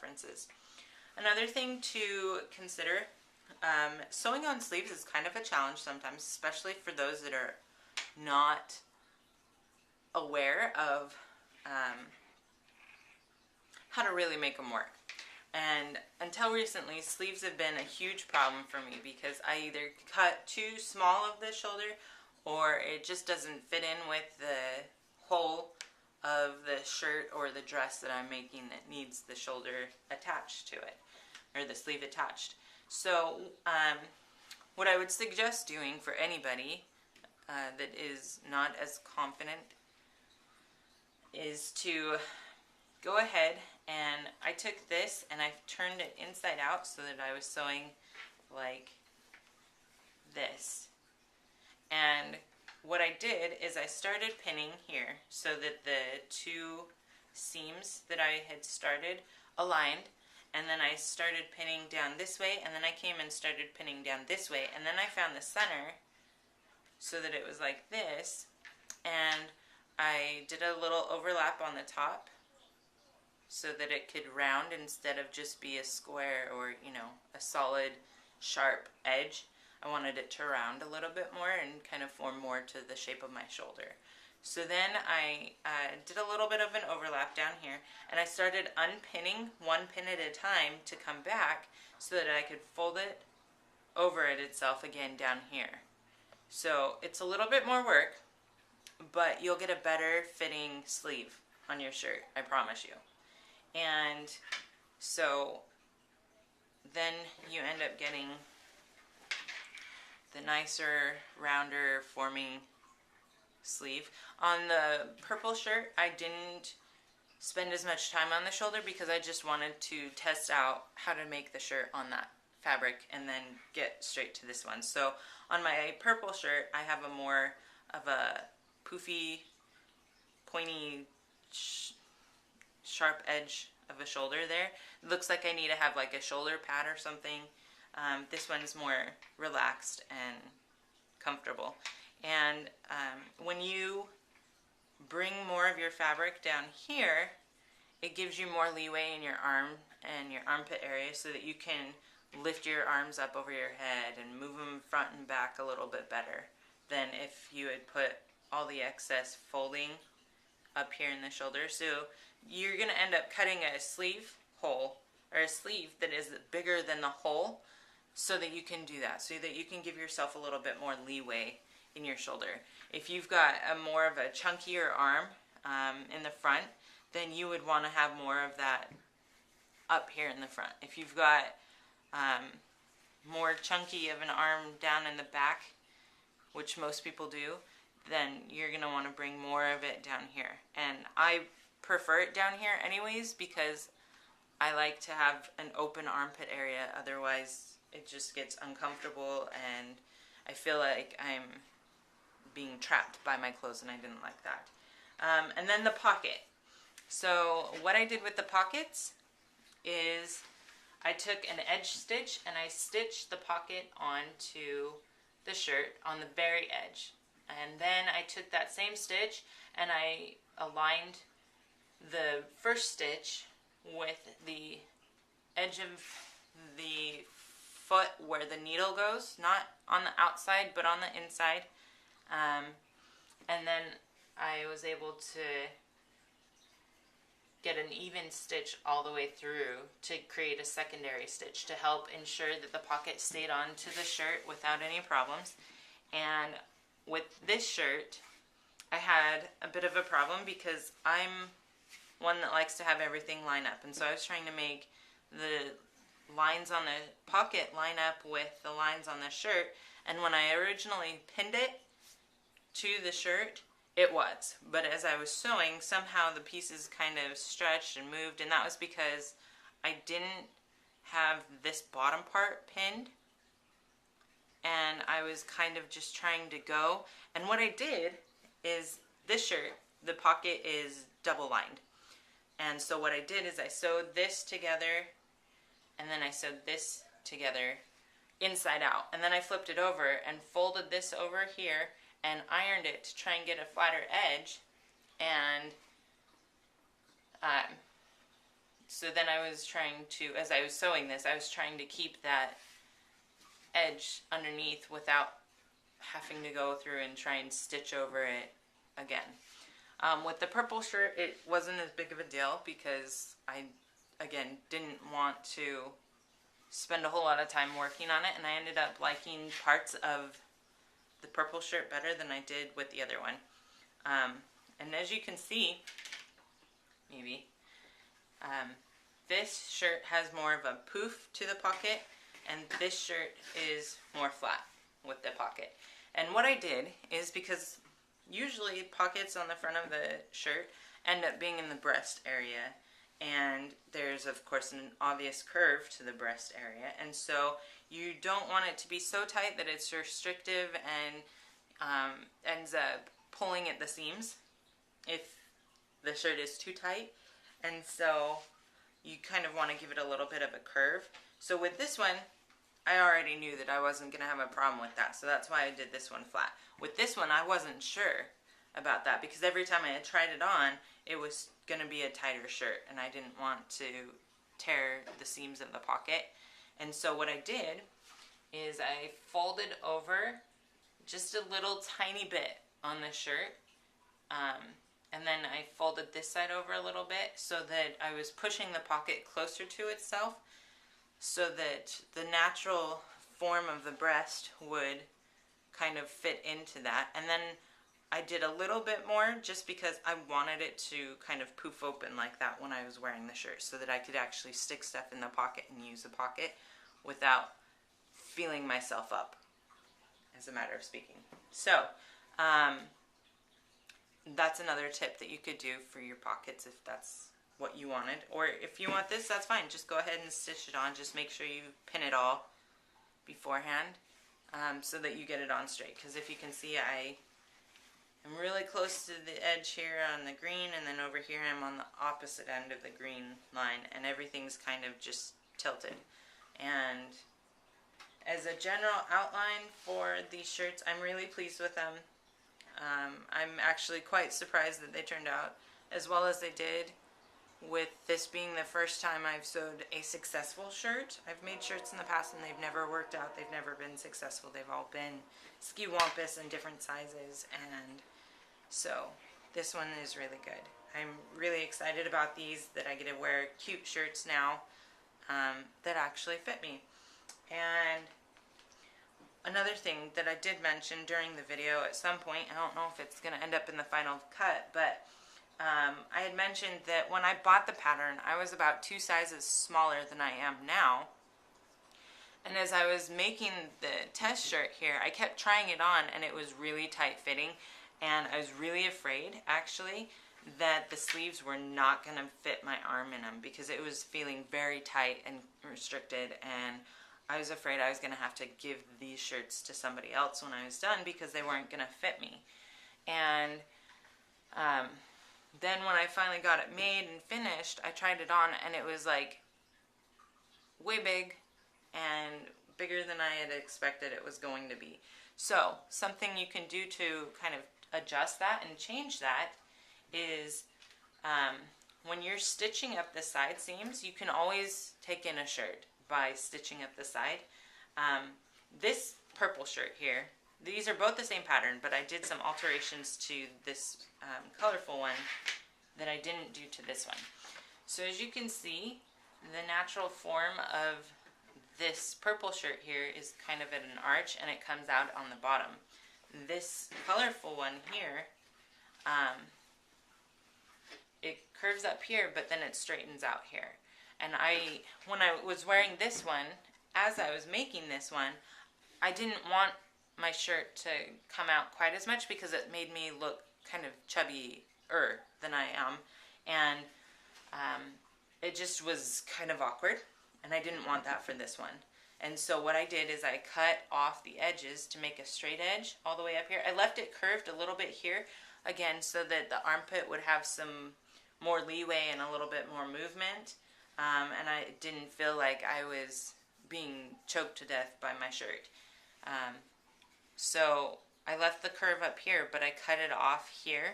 preferences. Another thing to consider, sewing on sleeves is kind of a challenge sometimes, especially for those that are not aware of how to really make them work. And until recently, sleeves have been a huge problem for me because I either cut too small of the shoulder or it just doesn't fit in with the hole of the shirt or the dress that I'm making that needs the shoulder attached to it, or the sleeve attached. So what I would suggest doing for anybody that is not as confident is to go ahead, and I took this and I turned it inside out so that I was sewing like this. And what I did is I started pinning here so that the two seams that I had started aligned, and then I started pinning down this way, and then I came and started pinning down this way, and then I found the center so that it was like this, and I did a little overlap on the top so that it could round instead of just be a square or, you know, a solid sharp edge. I wanted it to round a little bit more and kind of form more to the shape of my shoulder. So then I did a little bit of an overlap down here, and I started unpinning one pin at a time to come back so that I could fold it over it itself again down here. So it's a little bit more work, but you'll get a better fitting sleeve on your shirt, I promise you. And so then you end up getting the nicer, rounder forming sleeve. On the purple shirt, I didn't spend as much time on the shoulder because I just wanted to test out how to make the shirt on that fabric and then get straight to this one. So on my purple shirt, I have a more of a poofy, pointy, sharp edge of a shoulder there. It looks like I need to have like a shoulder pad or something. This one's more relaxed and comfortable. And when you bring more of your fabric down here, it gives you more leeway in your arm and your armpit area so that you can lift your arms up over your head and move them front and back a little bit better than if you had put all the excess folding up here in the shoulder. So you're going to end up cutting a sleeve hole, or a sleeve that is bigger than the hole, so that you can do that, so that you can give yourself a little bit more leeway in your shoulder. If you've got a more of a chunkier arm in the front, then you would want to have more of that up here in the front. If you've got more chunky of an arm down in the back, which most people do, then you're going to want to bring more of it down here. And I prefer it down here anyways because I like to have an open armpit area, otherwise it just gets uncomfortable and I feel like I'm being trapped by my clothes, and I didn't like that. And then the pocket. So what I did with the pockets is I took an edge stitch and I stitched the pocket onto the shirt on the very edge. And then I took that same stitch and I aligned the first stitch with the edge of the foot where the needle goes, not on the outside but on the inside. And then I was able to get an even stitch all the way through to create a secondary stitch to help ensure that the pocket stayed onto the shirt without any problems. And with this shirt, I had a bit of a problem because I'm one that likes to have everything line up, and so I was trying to make the lines on the pocket line up with the lines on the shirt, and when I originally pinned it to the shirt, it was. But as I was sewing, somehow the pieces kind of stretched and moved, and that was because I didn't have this bottom part pinned, and I was kind of just trying to go. And what I did is, this shirt, the pocket is double lined. And so what I did is I sewed this together, and then I sewed this together inside out. And then I flipped it over and folded this over here and ironed it to try and get a flatter edge. And so then I was trying to, as I was sewing this, I was trying to keep that edge underneath without having to go through and try and stitch over it again. With the purple shirt, it wasn't as big of a deal because I, again, didn't want to spend a whole lot of time working on it, and I ended up liking parts of the purple shirt better than I did with the other one. And as you can see, maybe, this shirt has more of a poof to the pocket, and this shirt is more flat with the pocket. And what I did is, because usually pockets on the front of the shirt end up being in the breast area, and there's of course an obvious curve to the breast area, and so you don't want it to be so tight that it's restrictive and ends up pulling at the seams if the shirt is too tight, and so you kind of want to give it a little bit of a curve. So with this one, I already knew that I wasn't going to have a problem with that, so that's why I did this one flat. With this one, I wasn't sure about that because every time I had tried it on, it was going to be a tighter shirt, and I didn't want to tear the seams of the pocket. And so what I did is I folded over just a little tiny bit on the shirt, and then I folded this side over a little bit so that I was pushing the pocket closer to itself so that the natural form of the breast would kind of fit into that. And then I did a little bit more just because I wanted it to kind of poof open like that when I was wearing the shirt so that I could actually stick stuff in the pocket and use the pocket without feeling myself up, as a matter of speaking. So, that's another tip that you could do for your pockets if that's what you wanted. Or if you want this, that's fine. Just go ahead and stitch it on. Just make sure you pin it all beforehand so that you get it on straight. Because if you can see, I am really close to the edge here on the green, and then over here I'm on the opposite end of the green line, and everything's kind of just tilted. And as a general outline for these shirts, I'm really pleased with them. I'm actually quite surprised that they turned out as well as they did, with this being the first time I've sewed a successful shirt. I've made shirts in the past and they've never worked out. They've never been successful. They've all been ski-wampus in different sizes, and so this one is really good. I'm really excited about these, that I get to wear cute shirts now that actually fit me. And another thing that I did mention during the video at some point, I don't know if it's going to end up in the final cut, but I had mentioned that when I bought the pattern, I was about 2 sizes smaller than I am now. And as I was making the test shirt here, I kept trying it on and it was really tight fitting, and I was really afraid, actually, that the sleeves were not going to fit my arm in them because it was feeling very tight and restricted, and I was afraid I was going to have to give these shirts to somebody else when I was done because they weren't going to fit me. And then when I finally got it made and finished, I tried it on and it was like way big and bigger than I had expected it was going to be. So something you can do to kind of adjust that and change that is when you're stitching up the side seams, you can always take in a shirt by stitching up the side. This purple shirt here, these are both the same pattern, but I did some alterations to this colorful one that I didn't do to this one. So as you can see, the natural form of this purple shirt here is kind of at an arch, and it comes out on the bottom. This colorful one here, it curves up here, but then it straightens out here. And when I was wearing this one, as I was making this one, I didn't want my shirt to come out quite as much because it made me look kind of chubbier than I am, and it just was kind of awkward, and I didn't want that for this one. And so what I did is I cut off the edges to make a straight edge all the way up here. I left it curved a little bit here, again, so that the armpit would have some more leeway and a little bit more movement, and I didn't feel like I was being choked to death by my shirt. So I left the curve up here, but I cut it off here